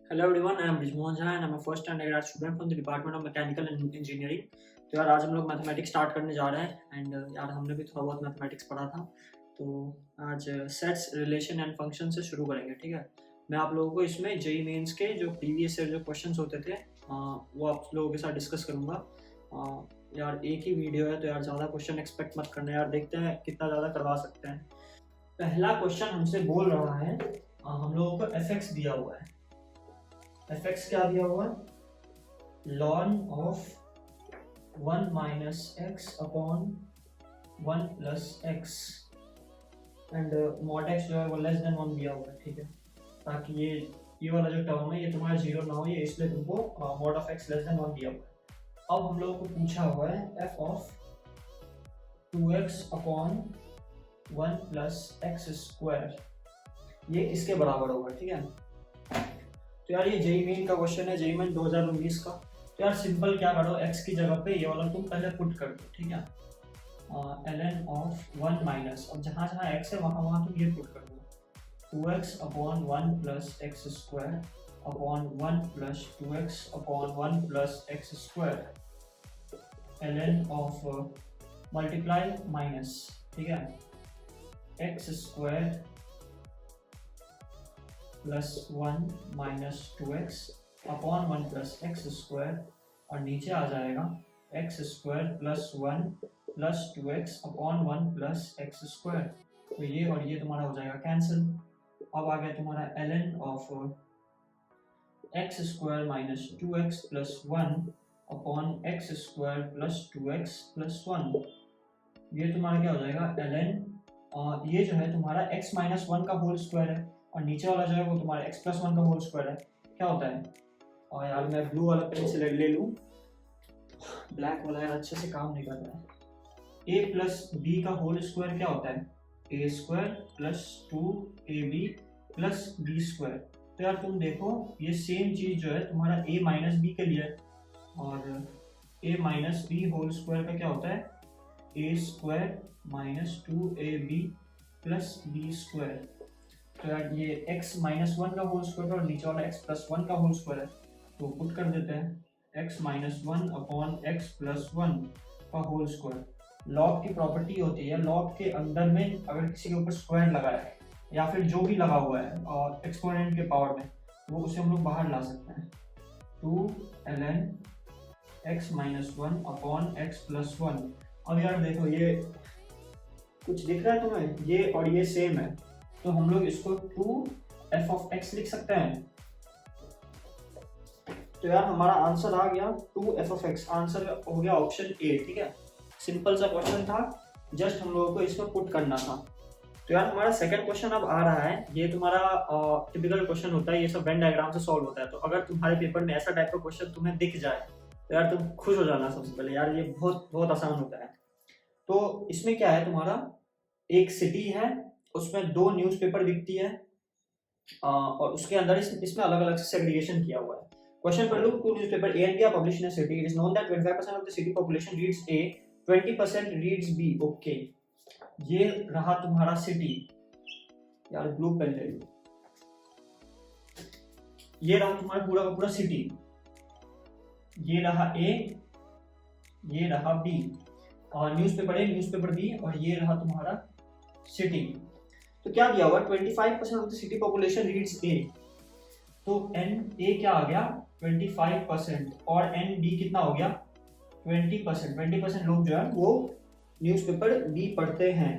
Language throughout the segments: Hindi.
Hello everyone, I am Brijmohan Jha and I am a first undergrad student from the Department of Mechanical Engineering। तो यार आज हम लोग मैथमेटिक्स स्टार्ट करने जा रहे हैं एंड यार हमने भी थोड़ा बहुत मैथमेटिक्स पढ़ा था। तो आज सेट्स रिलेशन एंड फंक्शन से शुरू करेंगे, ठीक है। मैं आप लोगों को इसमें जेईई मेंस के जो प्रीवियस ईयर जो क्वेश्चंस होते थे वो आप लोगों के साथ डिस्कस करूँगा। यार एक ही वीडियो है तो यार ज़्यादा क्वेश्चन एक्सपेक्ट मत करना यार, देखते हैं कितना ज़्यादा करवा सकते हैं। पहला क्वेश्चन हमसे बोल रहा है, हम लोगों को एफ दिया हुआ है। एफ क्या दिया हुआ है? ln of 1 minus x upon 1 plus x and mod x जो है वो लेस देन 1 दिया हुआ है, ठीक है। ताकि ये वाला जो टर्म है ये तुम्हारा जीरो ना हो, ये इसलिए तुमको mod of x less than 1 दिया हुआ है। अब हम लोगों को पूछा हुआ है F of 2x upon 1 plus x square, ये किसके बराबर होगा, ठीक है। तो यार ये जेईई मेन का क्वेश्चन है, जेईई मेन 2019 का। तो यार सिंपल क्या करो, x की जगह पे ये वाला तुम पहले पुट कर दो, ठीक है। ln ऑफ 1 माइनस, अब जहाँ जहाँ x है वहाँ तुम ये पुट कर दो 2x upon 1 plus x square upon 1 plus 2x upon 1 plus x square ln of multiply minus, ठीक है, x square plus 1 minus 2x upon 1 plus x square, और नीचे आ जाएगा x square plus 1 plus 2x upon 1 plus x square. तो ये और ये तुम्हारा हो जाएगा कैंसिल। अब आ गया तुम्हारा ln of x square minus 2x plus 1 upon x square plus 2x plus 1। ये तुम्हारा क्या हो जाएगा ln, और ये जो है तुम्हारा x माइनस 1 का होल स्क्वायर है, और नीचे वाला जो है वो तुम्हारा x प्लस 1 का होल स्क्वायर है। क्या होता है, और यार मैं ब्लू वाला पेन से ले लूँ, ब्लैक वाला यार अच्छे से काम नहीं कर रहा है। a प्लस बी का होल स्क्वायर क्या होता है, A square plus 2ab plus B square. तो यार तुम देखो ये सेम चीज जो है तुम्हारा a माइनस बी के लिए है, और a minus B whole square का क्या होता है, A square minus 2ab plus B square. तो यार ये x माइनस 1 का होल स्क्वायर और नीचे वाला x प्लस 1 का होल स्क्वायर है, तो पुट कर देते हैं x minus 1 upon x plus 1 का होल स्क्वायर। लॉग की प्रॉपर्टी होती है, लॉग के अंदर में अगर किसी के ऊपर स्क्वायर लगा है या फिर जो भी लगा हुआ है और एक्सपोनेंट के पावर में, वो उसे हम लोग बाहर ला सकते हैं। 2 ln x minus 1 upon x plus 1। अब यार देखो ये कुछ दिख रहा है तुम्हें, ये और ये सेम है, तो हम लोग इसको 2f ऑफ x लिख सकते हैं। तो यार हमारा आंसर आ गया 2f ऑफ x, आंसर हो गया ऑप्शन ए, ठीक है। सिंपल सा क्वेश्चन था, जस्ट हम लोगों को इसमें पुट करना था। तो यार हमारा सेकंड क्वेश्चन अब आ रहा है, ये तुम्हारा टिपिकल क्वेश्चन होता है, ये सब वेन डायग्राम से सॉल्व होता है। तो अगर तुम्हारे पेपर में ऐसा टाइप का क्वेश्चन तुम्हें दिख जाए तो यार तुम खुश हो जाना सबसे पहले, यार ये बहुत बहुत आसान होता है। तो इसमें क्या है, तुम्हारा एक सिटी है, उसमें 2 न्यूज़पेपर बिकती है, और उसके अंदर इसमें अलग अलग सेग्रीगेशन किया हुआ है। क्वेश्चन पढ़ लो, 2 newspaper A and B are published in a city, it is known that 25% of the city population reads A, 20% reads B. Okay, ये रहा तुम्हारा सिटी, यार ब्लू पेन ले लो। ये रहा तुम्हारा पूरा का पूरा सिटी, ये रहा ए, ये रहा बी, और न्यूज़पेपर ए न्यूज़पेपर बी, और ये रहा तुम्हारा सिटी। तो क्या दिया हुआ, 25% of the city population reads A, तो एन ए क्या आ गया 25%, और एन बी कितना हो गया 20%। 20% लोग जो है वो न्यूज़पेपर बी पढ़ते हैं।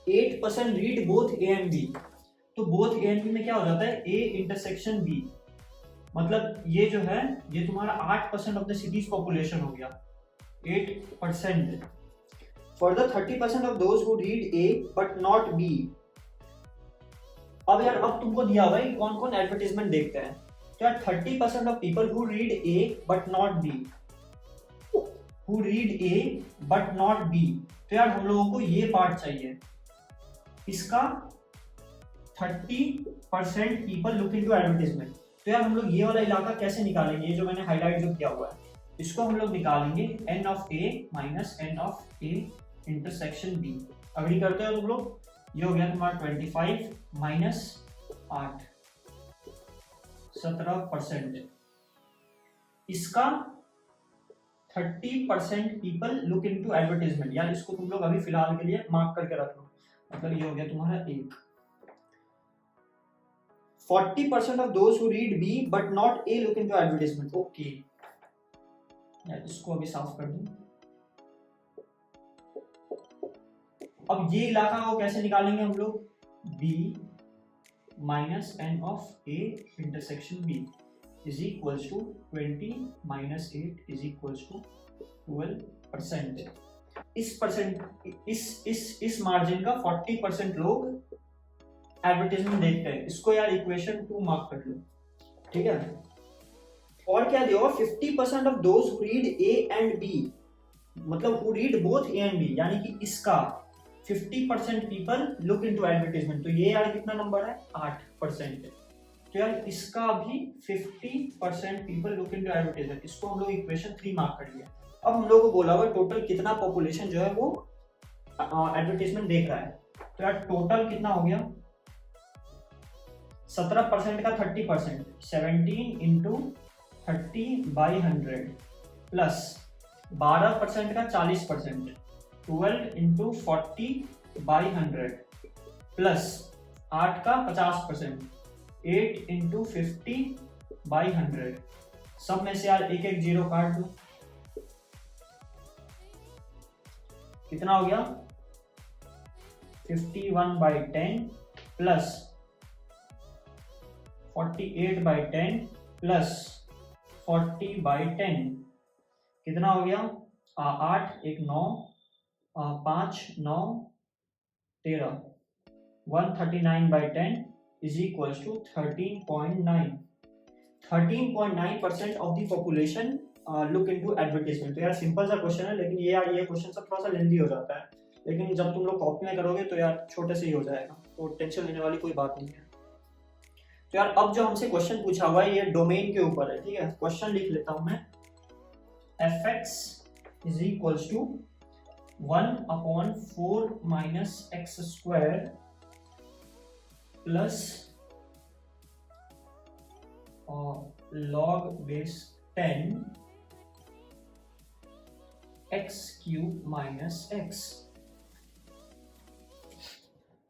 8% read both A and B, तो बोथ ए एंड बी में क्या हो जाता है, ए इंटरसेक्शन बी, मतलब ये जो है ये तुम्हारा 8% ऑफ द सिटीज पॉपुलेशन हो गया, 8%। Further 30% of those who read A but not B। अब यार अब तुमको दिया हुआ है कौन कौन एडवर्टीजमेंट देखते हैं, तो यार 30% of people who read A but not B, who read A but not B। तो यार हम लोगों को ये पार्ट चाहिए, इसका 30% people look into advertisement। तो यार हम लोग ये वाला इलाका कैसे निकालेंगे, ये जो मैंने हाईलाइट जो किया हुआ है इसको हम लोग निकालेंगे n of A minus n of A intersection B. Agree करते हो तुम लोग, ये हो गया तुम्हारा 25 माइनस 8, 17%। इसका 30% पीपल लुक इनटू एडवर्टाइजमेंट, यार इसको तुम लोग अभी फिलहाल के लिए मार्क करके रख लो। मतलब ये हो गया तुम्हारा एक। 40% of those who read B but not A look into advertisement. Okay यार इसको अभी साफ कर दूं। अब ये इलाका को कैसे निकालेंगे हम लोग? b minus N of a intersection b is equals to 20 minus 8 is equals to 12%। इस मार्जिन का 40% लोग एडवर्टाइजमेंट देखते हैं। इसको यार इक्वेशन 2 मार्क कर लो, ठीक है। और क्या दिया? 50% of those who read A and B, मतलब who read both A and B, यानी कि इसका 50% पीपल लुक इनटू एडवर्टाइजमेंट। तो ये यार कितना नंबर है? 8%। तो यार इसका भी 50% पीपल लुक इनटू एडवर्टाइजमेंट, इसको हम लोग इक्वेशन 3 मार्क कर लिया। अब हम लोग को बोला हुआ टोटल कितना पॉपुलेशन जो है वो एडवर्टाइजमेंट देख रहा है। तो यार टोटल कितना हो गया? 17% का 30%, 17 इंटू 30/100 प्लस 12% का 40%, 12 इंटू 40/100 प्लस 8 का 50%, 8 इंटू 50/100। सब में से यार एक एक जीरो काट दो, कितना हो गया? 51/10 प्लस 48/10 प्लस 40/10 कितना हो गया? 8 एक 9, 5 9 13, 139/10 is equals to 13.9। 13.9% of the population look into advertisement. तो यार सिंपल सा क्वेश्चन है, लेकिन ये क्वेश्चन सब थोड़ा सा लेंदी हो जाता है, लेकिन जब तुम लोग कॉपी में करोगे तो यार छोटे से ही हो जाएगा, तो टेंशन लेने वाली कोई बात नहीं है। तो यार अब जो हमसे क्वेश्चन पूछा हुआ है ये डोमेन के ऊपर है, ठीक है। क्वेश्चन लिख लेता हूं मैं, fx is equals to 1/4 minus x square plus log base 10 x cube minus x।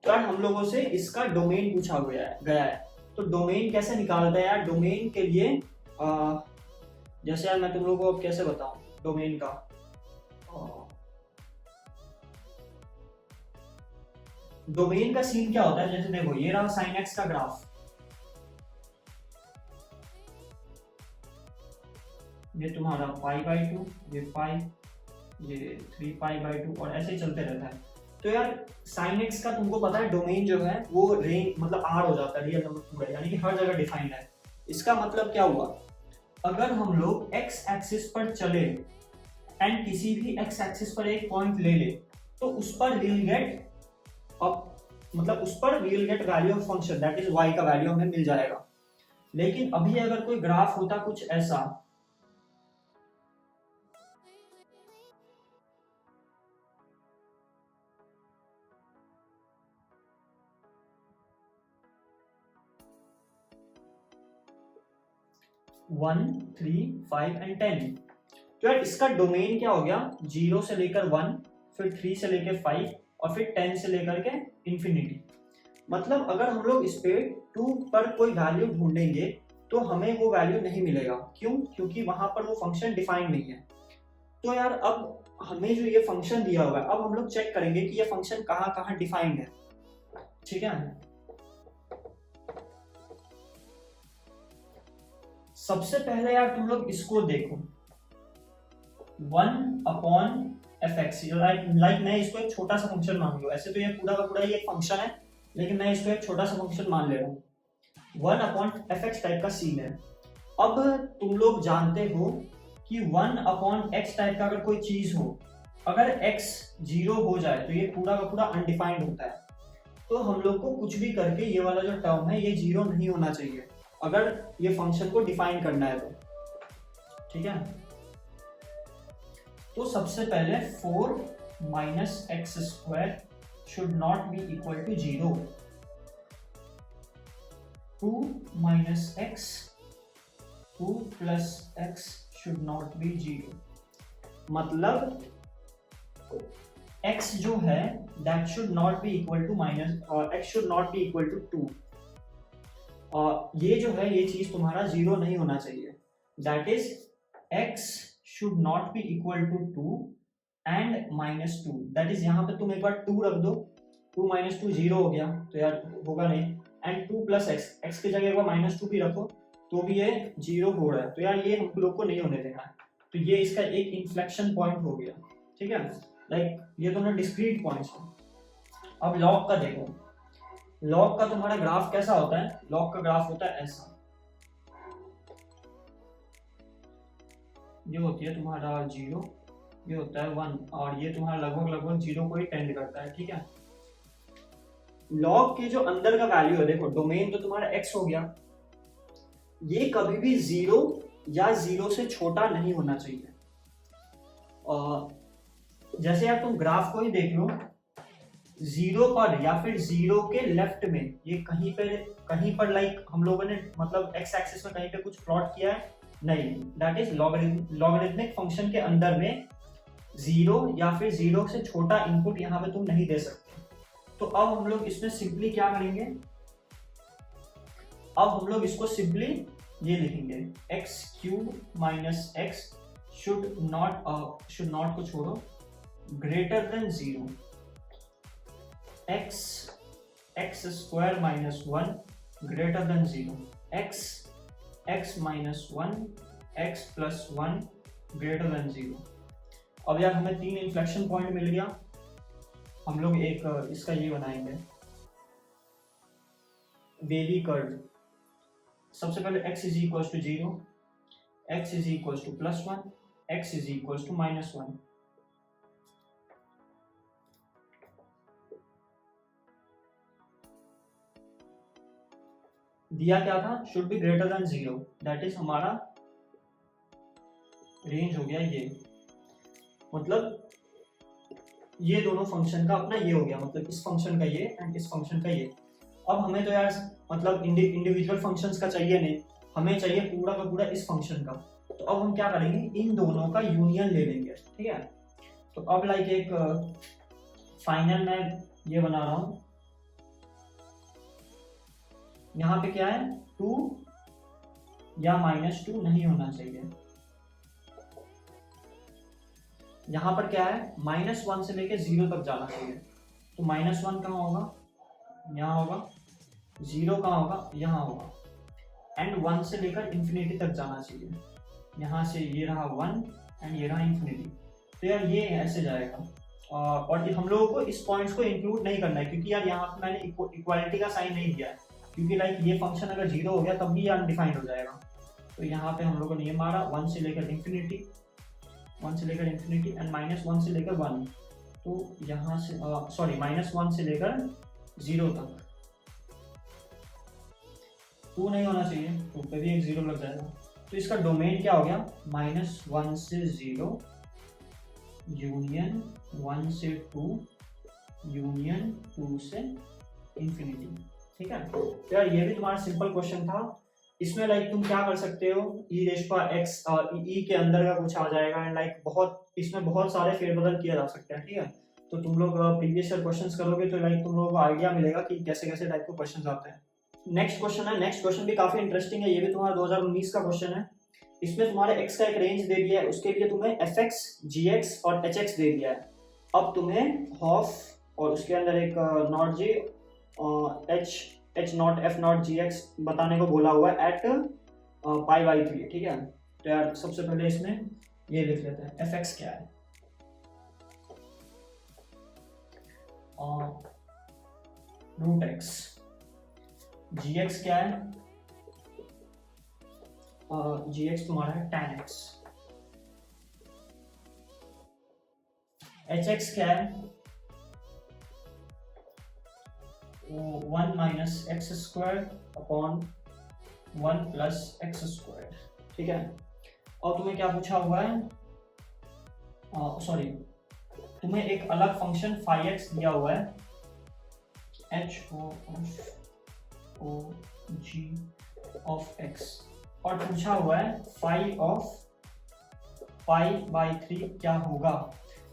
तो यार हम लोगों से इसका डोमेन पूछा गया है। तो डोमेन कैसे निकालते हैं यार? डोमेन के लिए जैसे यार मैं तुम लोगों को कैसे बताऊं डोमेन का। डोमेन का सीन क्या होता है? जैसे देखो ये रहा sin x का ग्राफ, ये तुम्हारा π/2, ये पाई, ये 3π/2 और ऐसे ही चलते रहता है। तो यार sin x का तुमको पता है डोमेन जो है वो रेंज मतलब r हो जाता है, रियल नंबर पूरा, यानी कि हर जगह डिफाइंड है। इसका मतलब क्या हुआ? अगर हम लोग x एक्सिस पर चले एंड किसी भी x एक्सिस पर एक पॉइंट ले ले तो उस पर we'll get मतलब उस पर we'll get value of function, that is y का वैल्यू हमें मिल जाएगा। लेकिन अभी अगर कोई ग्राफ होता कुछ ऐसा, वन 3 5 एंड 10, तो यार इसका डोमेन क्या हो गया? 0 से लेकर 1, फिर 3 से लेकर 5 और फिर 10 से लेकर के इंफिनिटी। मतलब अगर हम लोग इस पे 2 पर कोई वैल्यू ढूंढेंगे तो हमें वो वैल्यू नहीं मिलेगा। क्यों? क्योंकि वहां पर वो फंक्शन डिफाइंड नहीं है। तो यार अब हमें जो ये फंक्शन दिया हुआ है, अब हम लोग चेक करेंगे कि ये फंक्शन कहाँ कहाँ डिफाइंड है, ठीक है। सबसे पहले यार तुम लोग इसको देखो, 1/fx, लाइक मैं इसको एक छोटा सा फंक्शन मान लूं। ऐसे तो ये पूरा का पूरा ही एक फंक्शन है, लेकिन मैं इसको एक छोटा सा फंक्शन मान ले रहा हूँ। 1/fx टाइप का सीन है। अब तुम लोग जानते हो कि 1/x टाइप का अगर कोई चीज हो, अगर x 0 हो जाए तो ये पूरा का पूरा अनडिफाइंड होता है। तो हम लोग को कुछ भी करके ये वाला जो टर्म है ये 0 नहीं होना चाहिए अगर ये फंक्शन को डिफाइन करना है तो, ठीक है। तो सबसे पहले 4 minus X square should not be equal to 0। 2 minus X 2 plus X should not be 0, मतलब x जो है that should not be equal to minus, x should not be equal to 2, और ये जो है ये चीज तुम्हारा 0 नहीं होना चाहिए, that is x should not be equal to 2 and minus 2, that is यहाँ पे तुम एक बार 2 रख दो, 2 माइनस 2 0 हो गया तो यार होगा नहीं, एंड 2 प्लस एक्स, एक्स की जगह एक बार माइनस 2 भी रखो तो भी ये 0 हो रहा है, तो यार ये हम लोग को नहीं होने देना है, तो ये इसका एक इन्फ्लेक्शन पॉइंट हो गया, ठीक है, लाइक ये दोनों डिस्क्रीट पॉइंट्स हैं। अब लॉग का देखो, लॉग का तुम्हारा ग्राफ कैसा होता है, लॉग का ग्राफ होता है ऐसा, ये होती है तुम्हारा 0, ये होता है 1, और ये तुम्हारा लगभग 0 को ही टेंड करता है, ठीक है। लॉग के जो अंदर का वैल्यू है, देखो डोमेन तो तुम्हारा x हो गया, ये कभी भी 0 या 0 से छोटा नहीं होना चाहिए, जैसे यार तुम ग्राफ को ही देख लो, 0 पर या फिर 0 के लेफ्ट में ये कहीं पर लाइक हम लोगों ने मतलब x एक्सिस में कहीं पे कुछ प्लॉट किया है नहीं, दैट इज लॉगरिथमिक फंक्शन के अंदर में 0 या फिर 0 से छोटा इनपुट यहाँ पे तुम नहीं दे सकते। तो अब हम लोग इसमें सिंपली क्या करेंगे, अब हम लोग इसको सिंपली ये लिखेंगे x cube minus x should not को छोड़ो greater than 0, x square minus 1 greater than 0, x minus 1 x plus 1 greater than 0। अब यार हमें 3 इन्फ्लेक्शन पॉइंट मिल गया, हम लोग एक इसका ये बनाएंगे वेवी कर्व। सबसे पहले x is equal to 0, x is equal to plus 1, x is equal to minus 1। दिया क्या था, should be greater than 0, that is हमारा रेंज हो गया ये, मतलब ये दोनों फंक्शन का अपना ये हो गया, मतलब इस फंक्शन का ये एंड इस फंक्शन का ये। अब हमें तो यार मतलब इंडिविजुअल फंक्शंस का चाहिए नहीं, हमें चाहिए पूरा का पूरा इस फंक्शन का, तो अब हम क्या करेंगे, इन दोनों का यूनियन ले लेंगे, ठीक है। तो अब लाइक एक फाइनल मैं ये बना रहा हूं, यहाँ पे क्या है 2 या माइनस 2 नहीं होना चाहिए, यहाँ पर क्या है -1 से लेके 0 तक जाना चाहिए, तो -1 कहाँ होगा, यहाँ होगा, 0 कहाँ होगा, यहाँ होगा, एंड 1 से लेकर इंफिनिटी तक जाना चाहिए, यहाँ से ये रहा 1 एंड ये रहा इंफिनिटी, तो यार ये ऐसे जाएगा। और हम लोगों को इस पॉइंट्स को इंक्लूड नहीं करना है, क्योंकि यार यहाँ पे मैंने इक्वालिटी का साइन नहीं दिया है, क्योंकि लाइक ये फंक्शन अगर 0 हो गया तब भी ये अनडिफाइंड हो जाएगा, तो यहाँ पे हम लोगों ने ये मारा 1 से लेकर इंफिनिटी, 1 से लेकर इंफिनिटी एंड -1 से लेकर 1, तो यहाँ से सॉरी -1 से लेकर 0 तक 2 नहीं होना चाहिए, 2 पे भी एक 0 लग जाएगा, तो इसका डोमेन क्या हो गया -1 से 0 यूनियन 1 से 2 यूनियन 2 से इंफिनिटी, ठीक है। तो यार ये भी तुम्हारा सिंपल क्वेश्चन था, इसमें लाइक तुम क्या कर सकते हो, e⁻x e के अंदर का कुछ आ जाएगा एंड लाइक इसमें बहुत सारे फेरबदल किया जा सकते हैं, ठीक है। तो तुम लोग प्रीवियस ईयर क्वेश्चंस करोगे तो लाइक तुम लोगों को आइडिया मिलेगा कि कैसे कैसे टाइप के क्वेश्चंस आते हैं। नेक्स्ट क्वेश्चन है, नेक्स्ट क्वेश्चन भी काफी इंटरेस्टिंग है, ये भी तुम्हारा 2019 का क्वेश्चन है। इसमें तुम्हारे x का एक रेंज दे दिया है, उसके लिए तुम्हें fx, gx और hx दे दिया है। अब तुम्हें हाफ और उसके अंदर एक not g h not f not gx बताने को बोला हुआ है एट π/3, ठीक है। तो यार सबसे पहले इसमें ये लिख लेते हैं fx क्या है, √x, gx क्या है, gx तुम्हारा है tan x, hx क्या है 1 - x² अपॉन 1 + x², ठीक है। और तुम्हें क्या पूछा हुआ है, सॉरी तुम्हें एक अलग फंक्शन φx दिया हुआ है, h o g of x, और पूछा हुआ है फाई ऑफ पाई बाई 3 क्या होगा।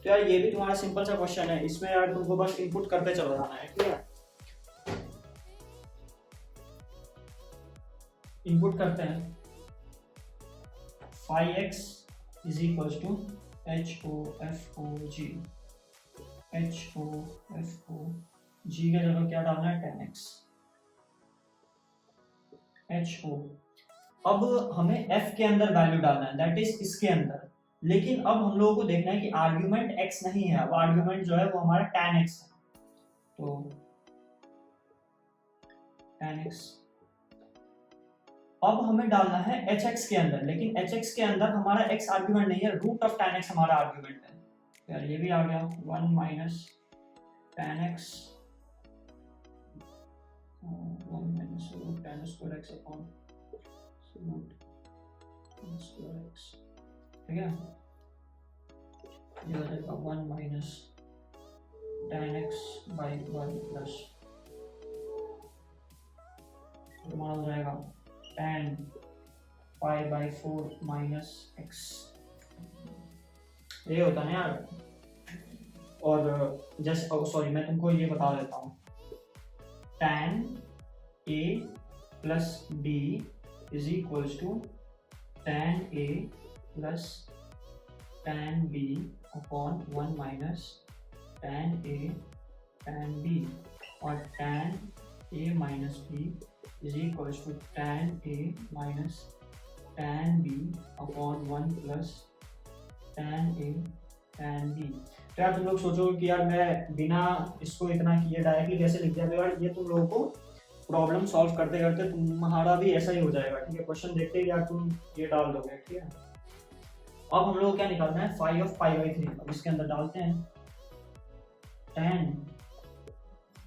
तो यार ये भी तुम्हारा सिंपल सा क्वेश्चन है, इसमें यार तुमको बस इनपुट करते चलो जाना है, ठीक है। इनपुट करते हैं, phi x is equal to HOFOG, HOFOG का जगह क्या डालना है 10x HO। अब हमें f के अंदर वैल्यू डालना है, दैट इज इसके अंदर। लेकिन अब हम लोगों को देखना है कि आर्ग्यूमेंट x नहीं है, अब आर्ग्यूमेंट जो है वो हमारा tan x है, तो tan x। अब हमें डालना है hx के अंदर, लेकिन hx के अंदर हमारा x आर्ग्यूमेंट नहीं है, रूट ऑफ tan x हमारा आर्ग्यूमेंट है। यार ये भी आ गया 1 minus tan x 1 minus root tan square x upon root tan square x, ठीक है। ये हो जाएगा 1 minus tan x by 1 plus हमारा हो जाएगा tan pi by 4 minus x। ये होता है ना यार। और जैसे सॉरी मैं तुमको ये बता देता हूँ, tan a plus b is equals to tan a plus tan b upon 1 minus tan a tan b, और tan a minus b is equals to tan a minus tan b upon 1 plus tan a tan b। तो यार तुम लोग सोचोगे कि यार मैं बिना इसको इतना किए डायरेक्टली कैसे लिख दिया, तो यार ये तुम लोगों को प्रॉब्लम सॉल्व करते करते तुम्हारा भी ऐसा ही हो जाएगा, ठीक है। क्वेश्चन देखते ही यार तुम ये डाल दोगे, ठीक है। अब हम लोग को क्या निकालना है, फाई ऑफ पाई बाई 3। अब इसके अंदर डालते हैं tan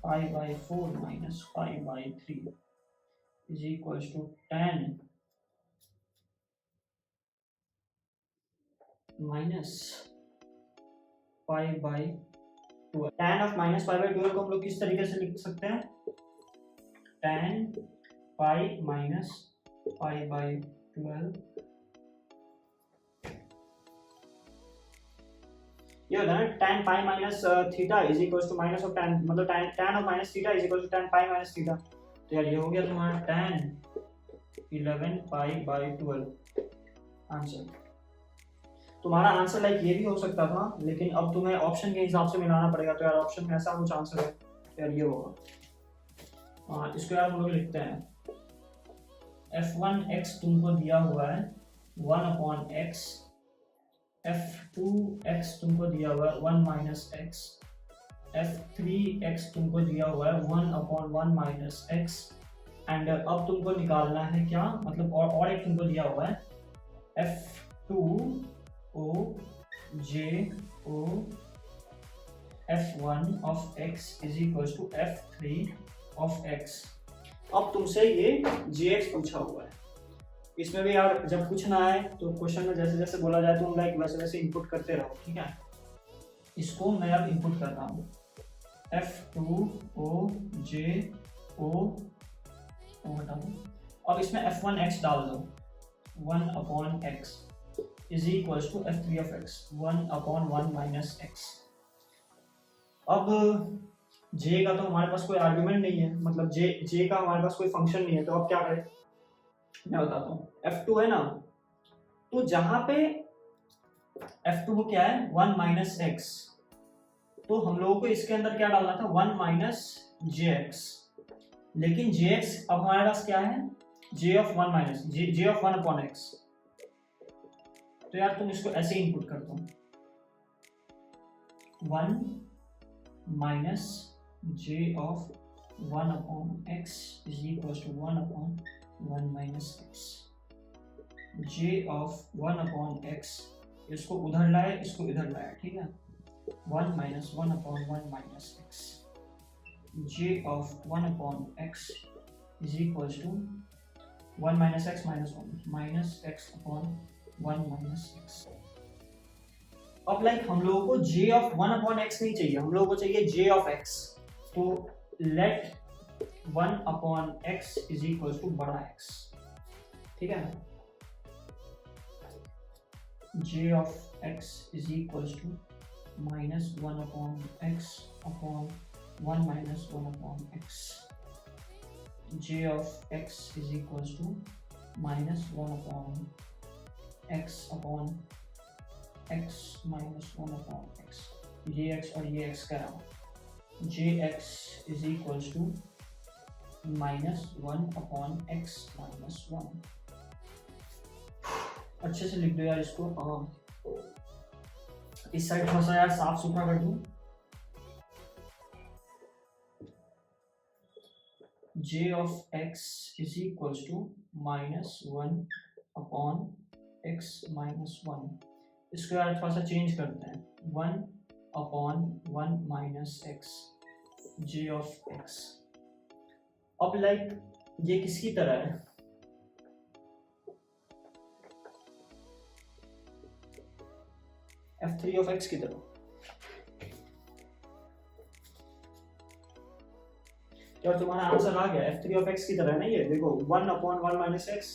pi by 4 minus pi by 3 is equals to tan minus pi by 12। tan of minus pi by 12 को हम लोग किस तरीके से लिख सकते हैं, tan pi minus pi by 12, ये होता है ना tan pi minus theta is equal to minus of tan, मतलब tan of minus theta is equal to tan pi minus theta. तो यार ये हो गया तुम्हारा tan 11 पाई बाई 12 आंसर। तुम्हारा आंसर लाइक ये भी हो सकता था, लेकिन अब तुम्हें ऑप्शन के हिसाब से मिलाना पड़ेगा, तो यार ऑप्शन में ऐसा कुछ आंसर है, यार ये होगा। इसको यार हम लोग लिखते हैं f1x तुमको दिया हुआ है 1 अपॉन x, f2x तुमको दिया हुआ है 1 माइनस x, f3x तुमको दिया हुआ है 1 अपॉन 1 माइनस x, एंड अब तुमको निकालना है क्या, मतलब और एक तुमको दिया हुआ है f2o j o f1 of x is equal to f3 of x। अब तुमसे ये gx पूछा हुआ है, इसमें भी यार जब पूछना है तो क्वेश्चन में जैसे जैसे बोला जाए तुम लाइक वैसे वैसे इनपुट करते रहो, ठीक है। इसको मैं अब इनपुट कर रहा हूँ f2o j o, अब इसमें f1x डाल दो 1 upon x is equal to f3 of x 1 upon 1 minus x। अब j का तो हमारे पास कोई आर्गुमेंट नहीं है, मतलब j का हमारे पास कोई फंक्शन नहीं है, तो अब क्या करें मैं बताता हूँ। f2 है ना, तो जहां पे f2 को क्या है 1 माइनस x, तो हम लोगों को इसके अंदर क्या डालना था 1 माइनस jx, लेकिन jx अब हमारे पास क्या है j of 1 minus j of 1 upon x। तो यार तुम इसको ऐसे इनपुट कर दो 1 minus j of 1 upon x is equal to 1 upon 1 minus x, j of 1 upon x, इसको उधर लाए इसको इधर लाए, ठीक है। 1 minus 1 upon 1 minus x, j of 1 upon x is equal to 1 minus x minus 1 minus x upon 1 minus x। अब लाइक हम लोगों को j ऑफ 1 अपॉन x नहीं चाहिए, हम लोगों को चाहिए j ऑफ x। तो let 1 upon x is equal to बड़ा x, ठीक है। J of X is equals to minus 1 upon X upon 1 minus 1 upon X. J of X is equals to minus 1 upon X upon X minus 1 upon X. ये एक्स और ये एक्स का नाम J X is equals to minus 1 upon X minus 1। अच्छे से लिख दो यार इसको। इस साइड थोड़ा सा यार साफ सुथरा कर दूं। J of X is equals to minus 1 upon X minus 1। इसको यार थोड़ा सा चेंज करते हैं, 1 upon 1 minus X J of X. अब लाइक ये किसकी तरह है? f3 ऑफ x की तरह। क्या तुम्हारा आंसर आ गया? f3 ऑफ x की तरह नहीं है, देखो 1 upon 1 minus x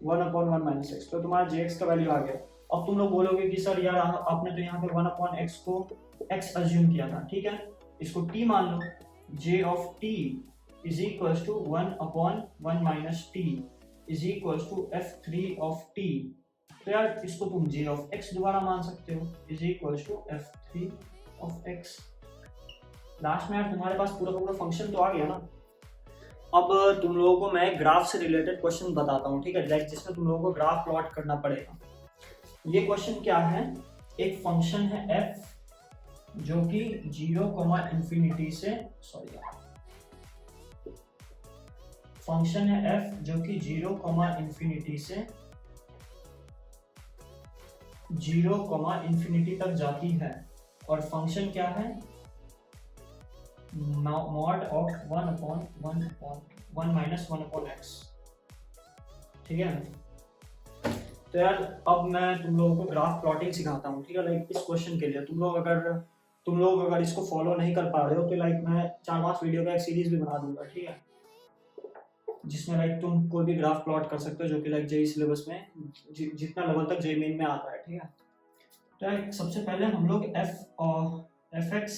1 upon 1 minus x, तो तुम्हारा jx का वैल्यू आ गया। अब तुम लोग बोलोगे कि सर यार आपने तो यहाँ पे 1 अपॉन एक्स को x अज्यूम किया था, ठीक है, इसको t मान लो। j of t is equals to 1 upon 1 minus t is equals to f3 of t। तो यार इसको तुम j ऑफ x दोबारा मान सकते हो, is equals to f3 of x। Last में यार तुम्हारे पास पूरा पूरा फंक्शन तो आ गया ना। अब तुम लोगों को मैं ग्राफ से रिलेटेड क्वेश्चन बताता हूँ, ठीक है, लाइक जिसमें तुम लोगों को ग्राफ प्लॉट करना पड़ेगा। ये क्वेश्चन क्या है? एक फंक्शन है f जो कि 0, इंफिनिटी से फंक्शन है f जो कि 0, इंफिनिटी से 0, इंफिनिटी तक जाती है, और फंक्शन क्या है? Mod of 1 upon 1 minus 1 upon x, ठीक है। तो यार अब मैं तुम लोगों को ग्राफ प्लॉटिंग सिखाता हूँ, ठीक है, लाइक इस क्वेश्चन के लिए तुम लोग अगर इसको फॉलो नहीं कर पा रहे हो तो लाइक मैं 4-5 वीडियो का एक सीरीज भी बना दूंगा, ठीक है, जिसमें लाइक तुम कोई भी ग्राफ प्लॉट कर सकते हो जो कि लाइक जेई सिलेबस में जितना लेवल तक जेई मेन में आता है, ठीक है। तो यार सबसे पहले हम लोग f x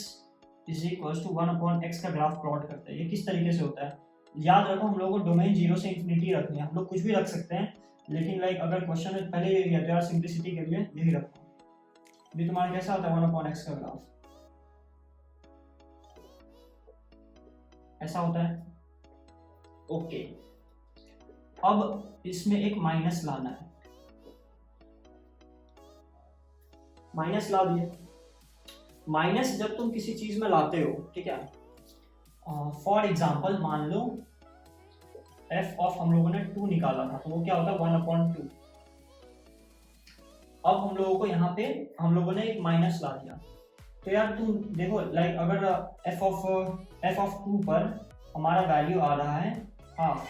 is equals to 1 upon x का ग्राफ प्लॉट करते हैं। ये किस तरीके से होता है? याद रखो हम लोग को डोमेन 0 से इंफिनिटी रखनी है, हम लोग कुछ भी रख सकते हैं, लेकिन लाइक अगर क्वेश्चन में पहले ये दिया तो यार सिंप्लिसिटी के लिए यही रखो। ये तुम्हारा कैसा होता है 1 अपॉन एक्स का ग्राफ? ऐसा होता है, ओके। अब इसमें एक माइनस लाना है, माइनस ला दिए। माइनस जब तुम किसी चीज में लाते हो, ठीक है, फॉर एग्जाम्पल मान लो एफ ऑफ हम लोगों ने 2 निकाला था, तो वो क्या होता है 1 अपॉन 2। अब हम लोगों को यहाँ पे हम लोगों ने एक माइनस ला दिया, तो यार तुम देखो लाइक अगर एफ ऑफ 2 पर हमारा वैल्यू आ रहा है हाफ,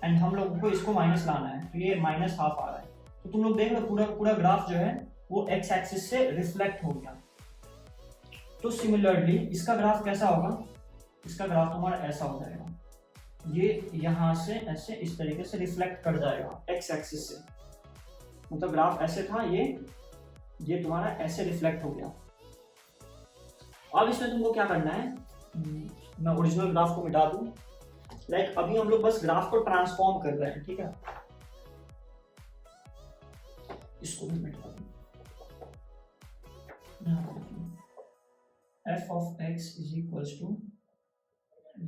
एंड हम लोगों को इसको माइनस लाना है, तो ये माइनस हाफ आ रहा है। तो तुम लोग देख लो पूरा ग्राफ जो है वो एक्स एक्सिस से रिफ्लेक्ट हो गया। तो सिमिलरली इसका ग्राफ कैसा होगा? इसका ग्राफ तुम्हारा ऐसा हो जाएगा, ये यहाँ से ऐसे इस तरीके से रिफ्लेक्ट कर जाएगा एक्स एक्सिस से, मतलब ग्राफ ऐसे था, ये तुम्हारा ऐसे रिफ्लेक्ट हो गया। अब इसमें तुमको क्या करना है, मैं ओरिजिनल ग्राफ को मिटा दूं, लाइक अभी हम लोग बस ग्राफ को ट्रांसफॉर्म कर रहे हैं, ठीक है, इसको भी मिटा दूं। f of x is equals to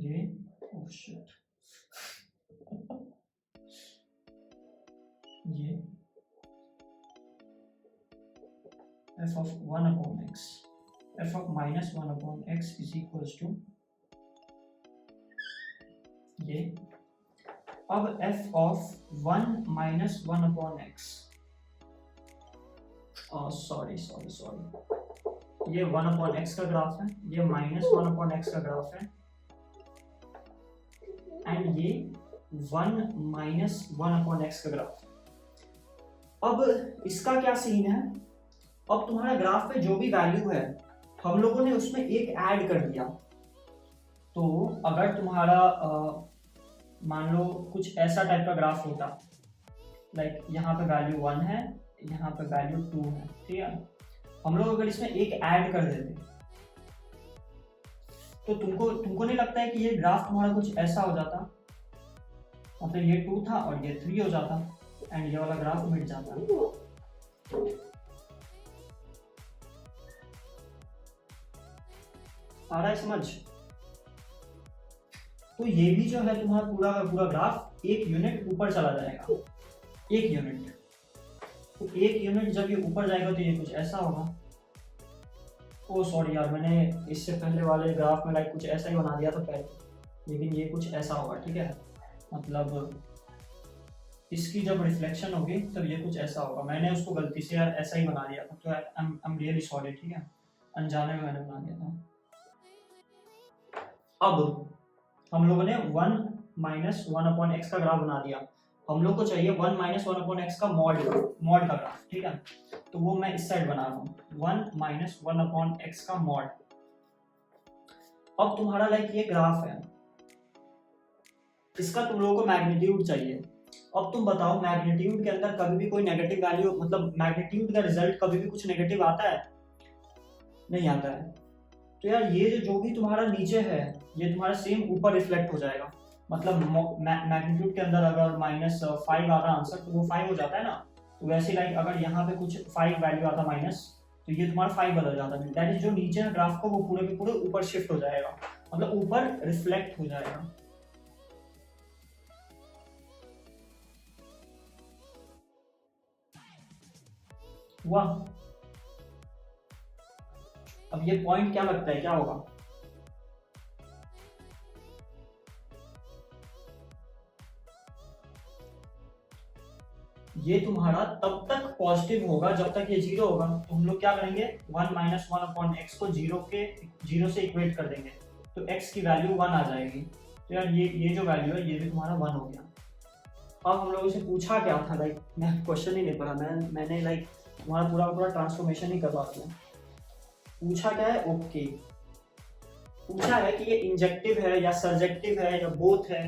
ये ये f of 1 upon x, f of minus 1 upon x is equals to ये। अब f of 1 minus 1 upon x, sorry ये 1 अपॉन एक्स का ग्राफ है, ये माइनस 1 अपॉन एक्स का ग्राफ है, एंड ये 1 माइनस 1 अपॉन एक्स का ग्राफ है। अब इसका क्या सीन है? अब तुम्हारा ग्राफ पे जो भी वैल्यू है हम लोगों ने उसमें एक ऐड कर दिया। तो अगर तुम्हारा मान लो कुछ ऐसा टाइप का ग्राफ होता, लाइक यहाँ पे वैल्यू 1 है यहाँ पे वैल्यू 2 है, ठीक है। हम लोग अगर इसमें एक ऐड कर देते तो तुमको नहीं लगता है कि ये ग्राफ तुम्हारा कुछ ऐसा हो जाता, मतलब ये 2 था और ये 3 हो जाता एंड ये वाला ग्राफ मिट जाता। आ रहा है समझ? तो ये भी जो है तुम्हारा पूरा का पूरा ग्राफ एक यूनिट ऊपर चला जाएगा, एक यूनिट। तो एक यूनिट जब ये ऊपर जाएगा तो ये कुछ ऐसा होगा। ओ सॉरी यार, मैंने इससे पहले वाले ग्राफ में लाइक कुछ ऐसा ही बना दिया था पहले, लेकिन ये कुछ ऐसा होगा, ठीक है। मतलब इसकी जब रिफ्लेक्शन होगी तब ये कुछ ऐसा होगा। मैंने उसको गलती से यार ऐसा ही बना दिया था, तो आई एम रियली सॉरी, ठीक है, अनजाने में मैंने बना दिया था। अब हम लोगों ने 1 माइनस 1/x का ग्राफ बना दिया। हम लोग को चाहिए 1 माइनस 1/x का मॉड का ग्राफ, ठीक है। तो वो मैं इस साइड बना रहा हूँ, 1 माइनस 1/x का मॉड। अब तुम्हारा लाइक ये ग्राफ है, इसका तुम लोगों को मैग्नीट्यूड चाहिए। अब तुम बताओ मैग्नीट्यूड के अंदर कभी भी कोई नेगेटिव वैल्यू, मतलब मैग्नीट्यूड का रिजल्ट कभी भी कुछ नेगेटिव आता है? नहीं आता है। तो यार ये जो भी तुम्हारा नीचे है ये तुम्हारा सेम ऊपर रिफ्लेक्ट हो जाएगा। मतलब मैग्नीट्यूड के अंदर अगर -5 आता आंसर तो वो 5 हो जाता है ना। तो वैसे लाइक अगर यहाँ पे कुछ 5 वैल्यू आता माइनस, तो ये तुम्हारा 5 बदल जाता है। दैट इज जो नीचे है ग्राफ को वो पूरे के पूरे ऊपर शिफ्ट हो जाएगा, मतलब ऊपर रिफ्लेक्ट हो जाएगा। वाह, अब ये पॉइंट क्या लगता है क्या होगा? ये तुम्हारा तब तक पॉजिटिव होगा जब तक ये 0 होगा। तो हम लोग क्या करेंगे, 1 माइनस 1/x को 0 से इक्वेट कर देंगे, तो x की वैल्यू 1 आ जाएगी। तो यार ये जो वैल्यू है ये भी तुम्हारा 1 हो गया। अब हम लोगों से पूछा क्या था, लाइक मैं क्वेश्चन ही नहीं पढ़ा, मैंने लाइक तुम्हारा पूरा ट्रांसफॉर्मेशन ही करवा दिया। पूछा क्या है, ओके, पूछा है कि ये इंजेक्टिव है या सर्जेक्टिव है या बोथ है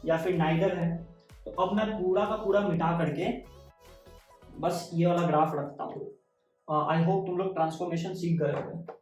या फिर नाइदर है। तो अब मैं पूरा का पूरा मिटा करके बस ये वाला ग्राफ रखता हूँ। आई होप तुम लोग ट्रांसफॉर्मेशन सीख गए होंगे।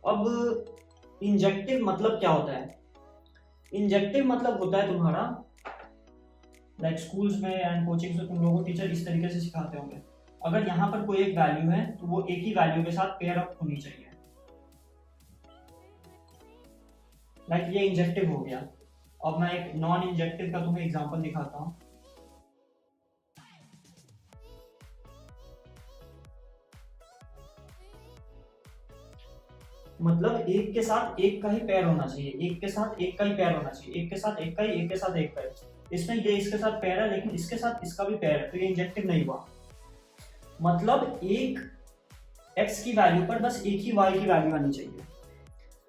अब इंजेक्टिव मतलब क्या होता है? इंजेक्टिव मतलब होता है तुम्हारा, लाइक स्कूल्स में एंड कोचिंग्स में तुम लोगों को टीचर इस तरीके से सिखाते होंगे, अगर यहाँ पर कोई एक वैल्यू है तो वो एक ही वैल्यू के साथ पेयर अप होनी चाहिए। लाइक ये इंजेक्टिव हो गया। अब मैं एक नॉन इंजेक्टिव का तुम्हें एग्जांपल दिखाता हूँ। मतलब एक के साथ एक का ही पेयर होना चाहिए, एक के साथ एक का ही पेयर होना चाहिए, एक के साथ एक का ही, एक के साथ एक का ही। इसमें ये इसके साथ पेयर है लेकिन इसके साथ इसका भी पेयर है, तो ये इंजेक्टिव नहीं हुआ। मतलब एक x की वैल्यू पर बस एक ही y की वैल्यू आनी चाहिए।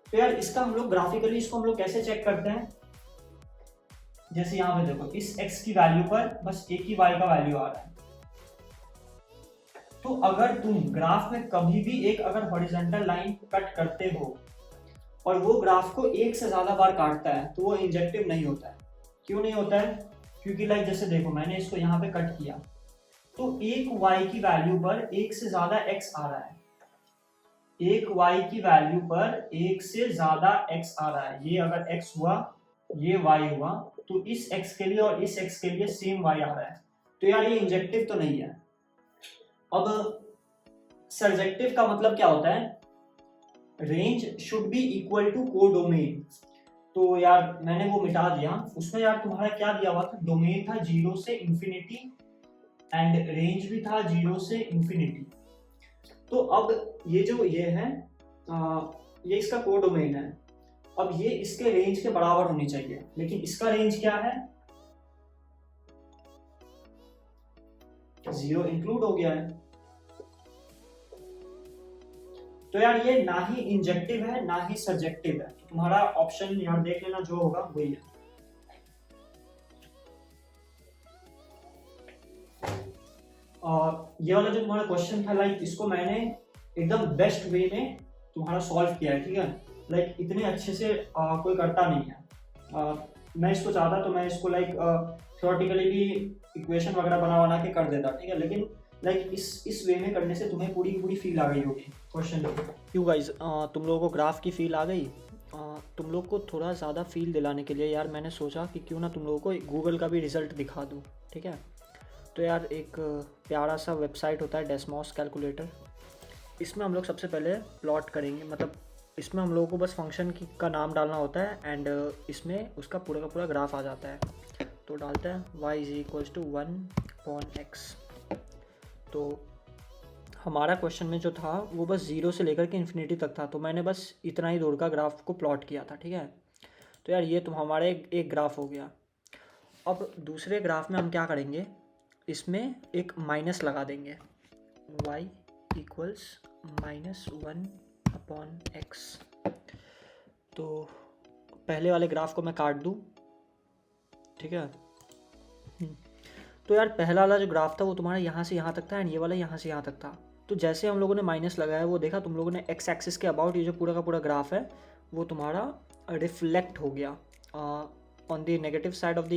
तो यार इसका हम लोग ग्राफिकली इसको हम लोग कैसे चेक करते हैं? जैसे यहाँ पे देखो, इस x की वैल्यू पर बस एक ही y का वैल्यू आ रहा है। तो अगर तुम ग्राफ में कभी भी एक अगर हॉरिजॉन्टल लाइन कट करते हो और वो ग्राफ को एक से ज्यादा बार काटता है तो वो इंजेक्टिव नहीं होता है। क्यों नहीं होता है? क्योंकि लाइक जैसे देखो मैंने इसको यहाँ पे कट किया तो एक y की वैल्यू पर एक से ज्यादा x आ रहा है, एक y की वैल्यू पर एक से ज्यादा x आ रहा है। ये अगर x हुआ ये y हुआ तो इस x के लिए और इस x के लिए सेम y आ रहा है। तो यार ये इंजेक्टिव तो नहीं है। अब सर्जेक्टिव का मतलब क्या होता है? Range should be equal to codomain. तो यार मैंने वो मिटा दिया, उसमें यार तुम्हारा क्या दिया हुआ था, डोमेन था 0 से इंफिनिटी एंड रेंज भी था 0 से इंफिनिटी। तो अब ये जो ये है ये इसका कोडोमेन है। अब ये इसके रेंज के बराबर होनी चाहिए, लेकिन इसका रेंज क्या है, 0 इंक्लूड हो गया है। तो यार ये ना ही इंजेक्टिव है ना ही सब्जेक्टिव है, तो तुम्हारा ऑप्शन यार देख लेना जो होगा वही है। ये वाला जो तुम्हारा क्वेश्चन था लाइक इसको मैंने एकदम बेस्ट वे में तुम्हारा सॉल्व किया है, ठीक है। लाइक इतने अच्छे से कोई करता नहीं है। मैं इसको चाहता तो मैं इसको लाइक थ्योरेटिकली भी इक्वेशन वगैरह बना के कर देता, ठीक है, लेकिन लाइक इस वे में करने से तुम्हें पूरी फील आ गई होगी क्वेश्चन की। क्यों गाइज, तुम लोगों को ग्राफ की फील आ गई? तुम लोग को थोड़ा ज़्यादा फील दिलाने के लिए यार मैंने सोचा कि क्यों ना तुम लोगों को गूगल का भी रिजल्ट दिखा दूँ, ठीक है। तो यार एक प्यारा सा वेबसाइट होता है डेस्मॉस कैलकुलेटर, इसमें हम लोग सबसे पहले प्लॉट करेंगे, मतलब इसमें हम लोगों को बस फंक्शन का नाम डालना होता है एंड इसमें उसका पूरा का पूरा ग्राफ आ जाता है। तो डालते हैं y = 1/x। तो हमारा क्वेश्चन में जो था वो बस 0 से लेकर के इन्फिनिटी तक था, तो मैंने बस इतना ही दूर का ग्राफ को प्लॉट किया था, ठीक है। तो यार ये तो हमारा एक ग्राफ हो गया। अब दूसरे ग्राफ में हम क्या करेंगे, इसमें एक माइनस लगा देंगे, y = -1/x। तो पहले वाले ग्राफ को मैं काट दूँ, ठीक है। तो यार पहला वाला जो ग्राफ था वो तुम्हारा यहाँ से यहाँ तक था एंड ये वाला यहाँ से यहाँ तक था। तो जैसे हम लोगों ने माइनस लगाया वो देखा तुम लोगों ने एक्स एक्सिस के अबाउट ये जो पूरा का पूरा ग्राफ है वो तुम्हारा रिफ्लेक्ट हो गया on the negative side of the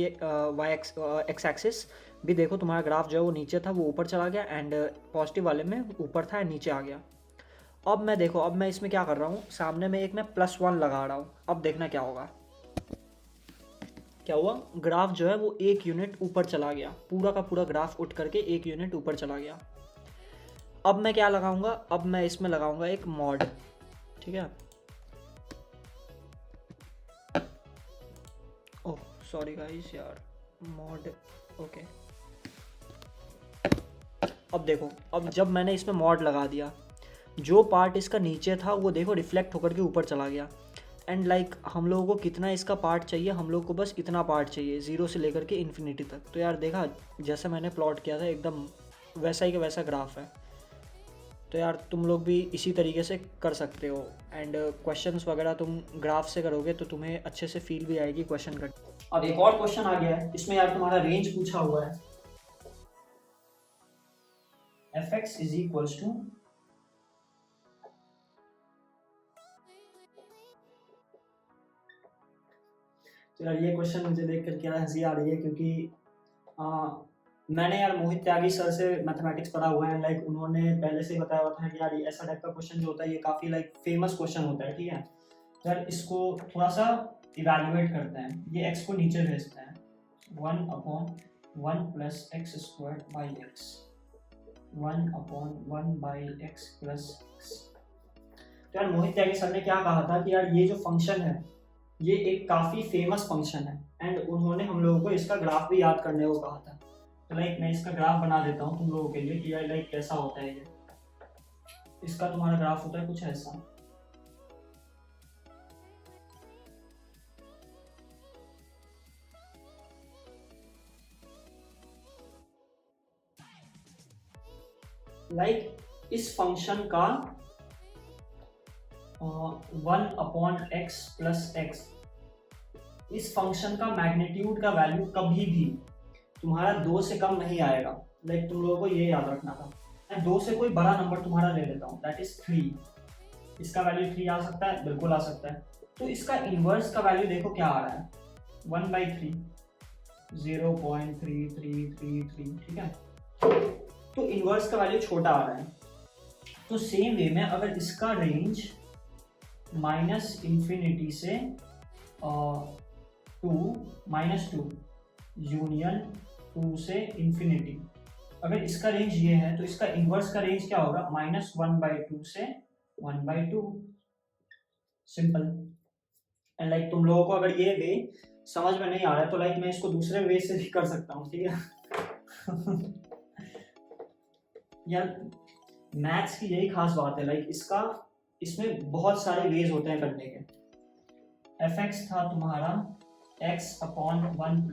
x axis. भी देखो तुम्हारा ग्राफ जो है वो नीचे था वो ऊपर चला गया एंड पॉजिटिव वाले में ऊपर था एंड नीचे आ गया। अब मैं देखो, अब मैं इसमें क्या कर रहा हूँ, सामने में एक मैं +1 लगा रहा हूँ। अब देखना क्या होगा, क्या हुआ, ग्राफ जो है वो 1 यूनिट ऊपर चला गया, पूरा का पूरा ग्राफ उठ करके 1 यूनिट ऊपर चला गया। अब मैं क्या लगाऊंगा, अब मैं इसमें लगाऊंगा एक मॉड, ठीक है। ओह सॉरी गाइस यार, मॉड, ओके। अब देखो, अब जब मैंने इसमें मॉड लगा दिया, जो पार्ट इसका नीचे था वो देखो रिफ्लेक्ट होकर के ऊपर चला गया एंड लाइक हम लोगों को कितना इसका पार्ट चाहिए, हम लोग को बस इतना पार्ट चाहिए 0 से लेकर के इन्फिनिटी तक। तो यार देखा जैसा मैंने प्लॉट किया था एकदम वैसा ही का वैसा ग्राफ है। तो यार तुम लोग भी इसी तरीके से कर सकते हो एंड क्वेश्चंस वगैरह तुम ग्राफ से करोगे तो तुम्हें अच्छे से फील भी आएगी क्वेश्चन कर। अब एक और क्वेश्चन आ गया है, इसमें यार तुम्हारा रेंज पूछा हुआ है, fx = तो यार ये क्वेश्चन मुझे देख करके यार हंसी आ रही है क्योंकि मैंने यार मोहित त्यागी सर से मैथमेटिक्स पढ़ा हुआ है, लाइक उन्होंने पहले से ही बताया होता है कि यार ये ऐसा टाइप का क्वेश्चन जो होता है ये काफ़ी लाइक फेमस क्वेश्चन होता है, ठीक है। तो यार इसको थोड़ा सा इवैल्यूएट करते हैं, ये x को नीचे भेजते हैं, 1/1 + x² / x, 1/1/x + x। तो यार मोहित त्यागी सर ने क्या कहा था कि यार ये जो फंक्शन है ये एक काफ़ी फेमस फंक्शन है एंड उन्होंने हम लोगों को इसका ग्राफ भी याद करने को कहा था। तो लाइक मैं इसका ग्राफ बना देता हूँ तुम लोगों के लिए कि यार लाइक कैसा होता है ये। इसका तुम्हारा ग्राफ होता है कुछ ऐसा, लाइक इस फंक्शन का 1/x + x, इस फंक्शन का मैग्नीट्यूड का वैल्यू कभी भी तुम्हारा 2 से कम नहीं आएगा। लाइक तुम लोगों को ये याद रखना था। मैं 2 से कोई बड़ा नंबर तुम्हारा ले लेता हूँ, दैट इज 3। इसका वैल्यू 3 आ सकता है, बिल्कुल आ सकता है। तो इसका इनवर्स का वैल्यू देखो क्या आ रहा है, 1/3, 0.3333, ठीक है। तो इनवर्स का वैल्यू छोटा आ रहा है। तो सेम वे में अगर इसका रेंज -∞ से 2 यूनियन 2 से इन्फिनिटी, अगर इसका रेंज ये है तो इसका इनवर्स का रेंज क्या होगा, -1/2 से 1/2। सिंपल। एंड लाइक तुम लोगों को अगर ये वे समझ में नहीं आ रहा है तो लाइक मैं इसको दूसरे वे से भी कर सकता हूँ, ठीक है। यार मैथ्स की यही खास बात है, लाइक इसमें बहुत सारे वेज होते हैं करने के। fx था तुम्हारा x/1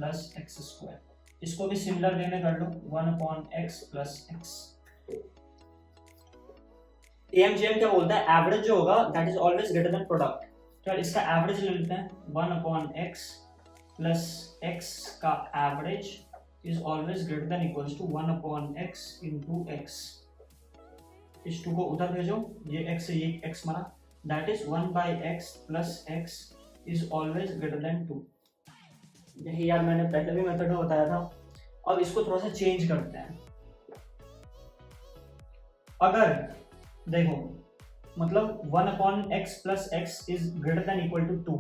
+ x², इसको भी सिमिलर वे में कर लो, 1/x + x। AMGM क्या बोलता है, एवरेज जो होगा that is always greater than product. तो यार इसका एवरेज ले लेते हैं, 1/x प्लस x का average is always greater than equals to 1/x into x। इस 2 को उधर भेजो, ये x से ये x बना, that is 1/x plus x is always greater then 2। यही यार मैंने पहले भी मेथड में बताया था। अब इसको थोड़ा सा चेंज करते हैं। अगर देखो मतलब 1/x plus x is greater than equal to 2,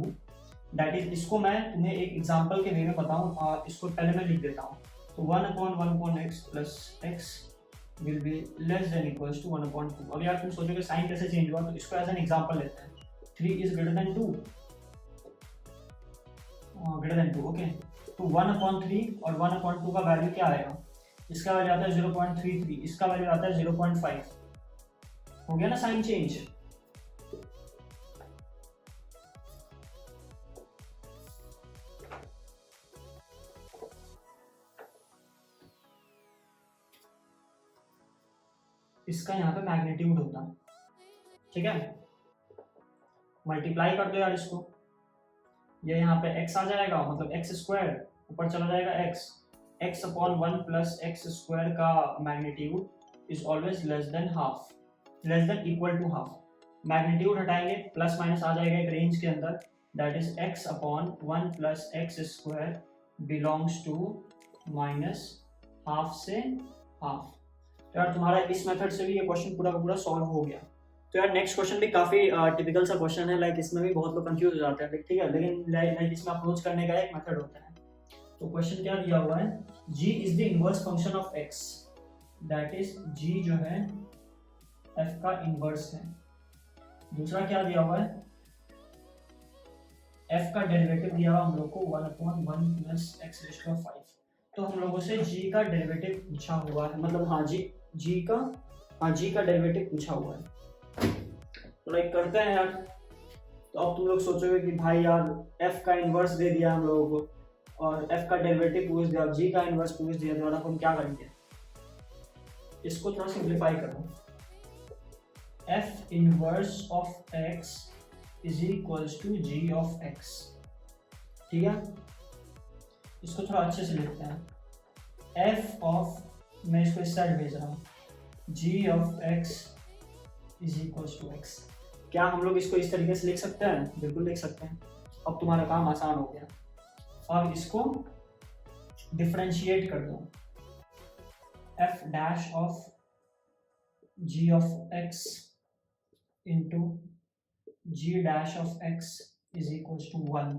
that is, इसको मैं तुम्हें एक एग्जांपल के वे में बताऊं, इसको पहले मैं लिख देता हूं। तो 1/1/x plus x will be less than equals to 1/2। अब यार तुम सोचोगे साइन कैसे चेंज हुआ, तो इसको एज एन एग्जांपल लेते हैं। 3 is greater then 2, greater than 2, okay. तो 1/3 और 1/2 का वैल्यू क्या आएगा, इसका वैल्यू आता है 0.33, इसका वैल्यू आता है 0.5। हो गया ना साइन चेंज। इसका यहाँ पे मैग्नीट्यूड होता है, ठीक है। मल्टीप्लाई कर दो यार इसको, ये यहाँ पे x आ जाएगा, मतलब x स्क्वायर ऊपर चला जाएगा x/1 प्लस x स्क्वायर का magnitude is always less than half, less than equal to half. Magnitude हटाएंगे, प्लस माइनस आ जाएगा एक रेंज के अंदर, that is x/1 plus x square belongs to minus half से हाफ। तो यार तुम्हारा इस मेथड से भी ये क्वेश्चन पूरा का पूरा सॉल्व हो गया। तो यार नेक्स्ट क्वेश्चन भी काफी टिपिकल सा क्वेश्चन है, लाइक इसमें भी बहुत लोग कंफ्यूज हो जाते हैं, ठीक है, लेकिन लाइक इसमें अप्रोच करने का एक मेथड होता है। तो क्वेश्चन क्या दिया हुआ है, g is the inverse function of x, that is g जो है f का इनवर्स है। दूसरा क्या दिया हुआ है, f का डेरिवेटिव दिया हुआ हम लोग को 1/1 प्लस x⁵5। तो हम लोगों से g का डेरिवेटिव पूछा हुआ है, मतलब हाँ g का डेरिवेटिव पूछा हुआ है। तो लाइक करते हैं यार। तो अब तुम लोग सोचोगे कि भाई यार f का इनवर्स दे दिया हम लोगों को और f का डेरिवेटिव पूछ दिया, g का इनवर्स पूछ दिया, तो अब हम क्या करेंगे, इसको थोड़ा सिंप्लीफाई करो। f inverse of x is equals to g of x, ठीक है। इसको थोड़ा अच्छे से लिखते हैं, f ऑफ, मैं इसको इस साइड भेज रहा हूँ, g of x is equals to x। क्या हम लोग इसको इस तरीके से लिख सकते हैं, बिल्कुल लिख सकते हैं। अब तुम्हारा काम आसान हो गया। अब इसको डिफरेंशिएट कर दो, f dash of g of x into g dash of x is equals to 1।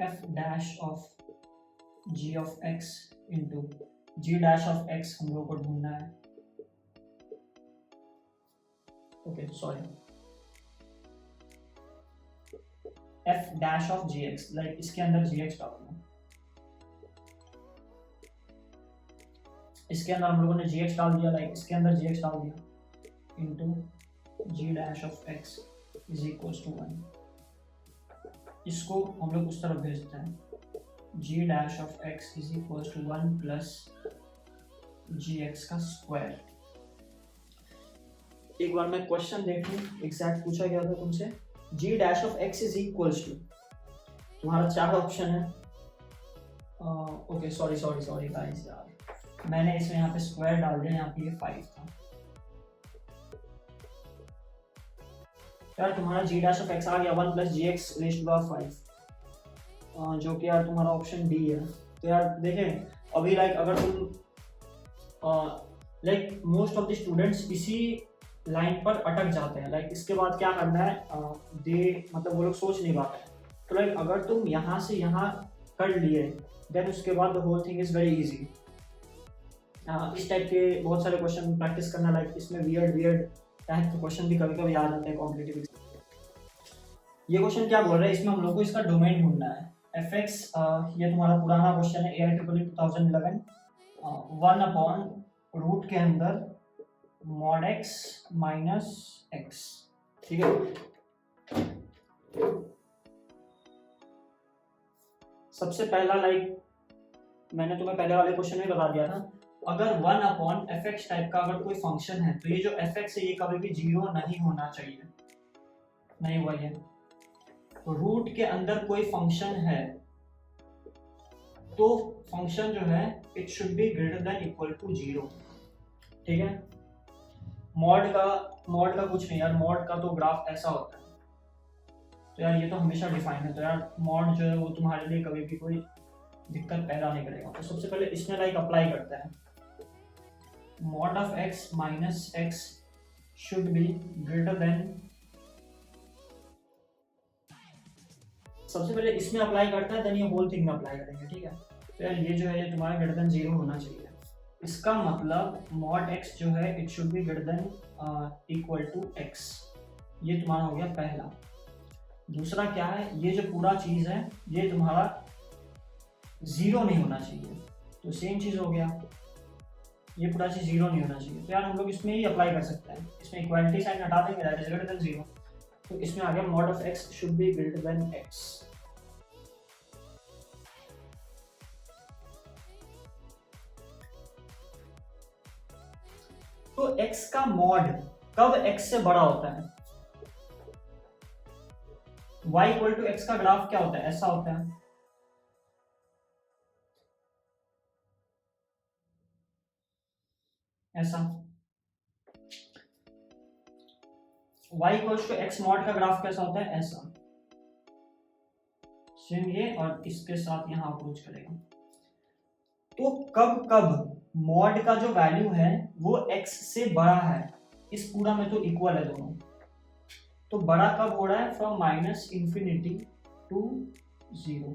f dash of g of x into g dash of x हम लोग को ढूंढना है, okay sorry, f dash of gx, like इसके अंदर gx डालना, इसके अंदर हम लोगों ने gx डाल दिया, लाइक इसके अंदर gx डाल दिया, into g dash of x is equals to 1। इसको हम लोग उस तरफ भेजते हैं, g dash of x is equals to 1 plus gx का स्क्वायर। एक बार मैं क्वेश्चन देख लूं, एग्जैक्ट पूछा गया था तुमसे, g dash of x is equals to, तुम्हारा 4 ऑप्शन है, ओके सॉरी गाइस यार, मैंने इसमें यहाँ पे स्क्वायर डाल दिया, यहाँ पे ये 5 था। यार तुम्हारा g डैश ऑफ x आ गया 1 plus gx raise to power 5, जो कि यार तुम्हारा ऑप्शन डी है। तो यार देखें अभी लाइक अगर तुम like most of the students इसी लाइन पर अटक जाते हैं, लाइक इसके बाद क्या करना है, मतलब वो लोग सोच नहीं पाते हैं। तो लाइक अगर तुम यहाँ से यहाँ कर लिए देन उसके बाद the whole thing is very easy. इस टाइप के बहुत सारे क्वेश्चन प्रैक्टिस करना, लाइक इसमें वियर्ड टाइप के क्वेश्चन भी कभी कभी आ जाते हैं कॉम्पिटिटिव। ये क्वेश्चन क्या बोल रहा है, इसमें हम लोग को इसका डोमेन ढूंढना है। fx ये तुम्हारा पुराना क्वेश्चन है AIEEE 2011, 1/रूट के अंदर mod x माइनस x, ठीक है। सबसे पहला लाइक मैंने तुम्हें पहले वाले क्वेश्चन में बता दिया था, अगर 1/fx टाइप का अगर कोई फंक्शन है तो ये जो fx है ये कभी भी 0 नहीं होना चाहिए, नहीं हुआ ये। तो रूट के अंदर कोई फंक्शन है तो फंक्शन जो है it should be greater than equal to 0, ठीक है। मॉड का कुछ नहीं यार, मॉड का तो ग्राफ ऐसा होता है, तो यार ये तो हमेशा डिफाइन है, तो यार मॉड जो है वो तुम्हारे लिए कभी भी कोई दिक्कत पैदा नहीं करेगा। तो सबसे पहले इसमें लाइक अप्लाई करते हैं, mod of x minus x should be greater then, सबसे पहले इसमें अप्लाई करता है देन ये होल थिंग में अप्लाई करेंगे, ठीक है। तो यार ये जो है ये तुम्हारा ग्रेटर देन 0 होना चाहिए। इसका मतलब मॉड x जो है it should be greater than equal to x, ये तुम्हारा हो गया पहला। दूसरा क्या है, ये जो पूरा चीज है ये तुम्हारा 0 नहीं होना चाहिए, तो सेम चीज हो गया, ये पूरा चीज 0 नहीं होना चाहिए। तो यार हम लोग इसमें ही अप्लाई कर सकते हैं, इसमें इक्वालिटी साइन हटा देंगे, दैट इज ग्रेटर देन 0। तो इसमें आ गया mod of x should be greater than x। तो x का मॉड कब x से बड़ा होता है, y इक्वल टू x का ग्राफ क्या होता है, ऐसा होता है, ऐसा। y equal to x mod का ग्राफ कैसा होता है, ऐसा, सेम ये और इसके साथ यहां अप्रोच करेगा। तो कब कब मॉड का जो वैल्यू है वो x से बड़ा है, इस पूरा में तो इक्वल है दोनों, तो बड़ा कब हो रहा है, फ्रॉम माइनस इंफिनिटी टू 0।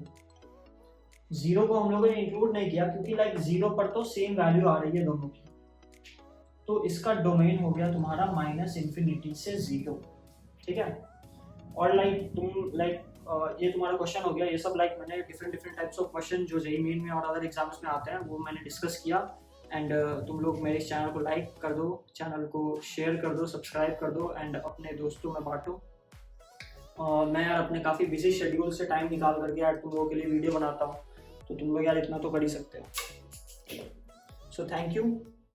0 को हम लोगों ने इंक्लूड नहीं किया क्योंकि लाइक 0 पर तो सेम वैल्यू आ रही है दोनों की, तो इसका डोमेन हो गया तुम्हारा माइनस इंफिनिटी से 0, ठीक है। और लाइक तुम लाइक ये तुम्हारा क्वेश्चन हो गया, ये सब लाइक मैंने डिफरेंट टाइप्स ऑफ क्वेश्चन जो जेईई मेन में और अदर एग्जाम्स में आते हैं वो मैंने डिस्कस किया। एंड तुम लोग मेरे इस चैनल को लाइक कर दो, चैनल को शेयर कर दो, सब्सक्राइब कर दो एंड अपने दोस्तों में बांटो। मैं यार अपने काफ़ी बिजी शेड्यूल से टाइम निकाल करके यार तुम लोगों के लिए वीडियो बनाता हूँ, तो तुम लोग यार इतना तो कर ही सकते हो। So thank you.